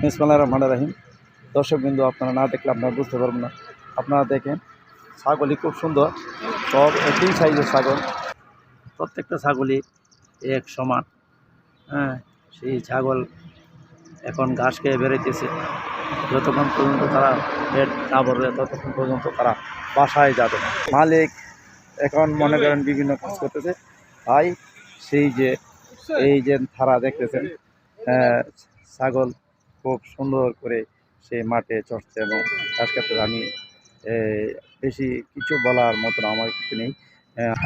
বিসমিল্লাহির রহমানির রহিম। দর্শকবৃন্দ, আপনারা না দেখলে আপনারা বুঝতে পারবেন না। আপনারা দেখেন, ছাগলই খুব সুন্দর, সব একই সাইজের ছাগল, প্রত্যেকটা ছাগলই এক সমান। সেই ছাগল এখন ঘাস খেয়ে বেরোতেছে। যতক্ষণ পর্যন্ত তারা পেট না ভরবে ততক্ষণ পর্যন্ত তারা বাসায় যাবে না। মালিক এখন মনে করেন বিভিন্ন কাজ করতেছে, তাই এই যে তারা দেখতেছেন, ছাগল খুব সুন্দর করে সেই মাঠে চড়ছে এবং ঘাস খাচ্ছে। আমি বেশি কিছু বলার মতন আমার কিছু নেই।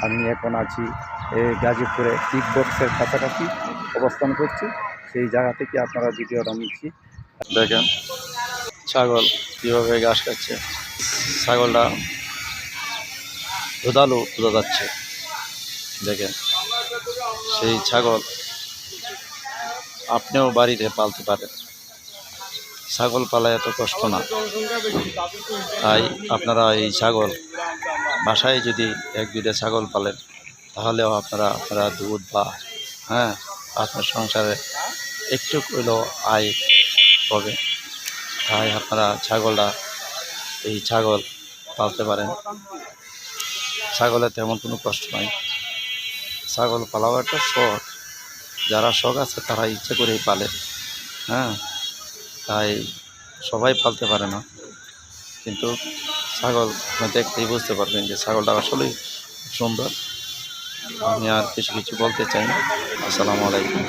আমি এখন আছি গাজীপুরে বিগ বক্সের কাছাকাছি অবস্থান করছি। সেই জায়গা থেকে আপনারা ভিডিওটা নিচ্ছি। দেখেন ছাগল কীভাবে ঘাস খাচ্ছে। ছাগলটা ধুধালো বোঝা যাচ্ছে। দেখেন, সেই ছাগল আপনিও বাড়িতে পালতে পারেন। ছাগল পালা এত কষ্ট না, তাই আপনারা এই ছাগল বাসায় যদি এক দুইটা ছাগল পালেন, তাহলেও আপনারা দুধ বা আপনার সংসারে একটু হইলেও আয় হবে। তাই আপনারা এই ছাগল পালতে পারেন। ছাগলের তেমন কোনো কষ্ট নাই। ছাগল পালাও একটা শখ, যারা শখ আছে তারা ইচ্ছে করেই পালে। তাই সবাই পালতে পারে না, কিন্তু ছাগল দেখতেই বুঝতে পারবেন যে ছাগলটা আসলেই সুন্দর। আমি আর কিছু বলতে চাই না। আসসালামু আলাইকুম।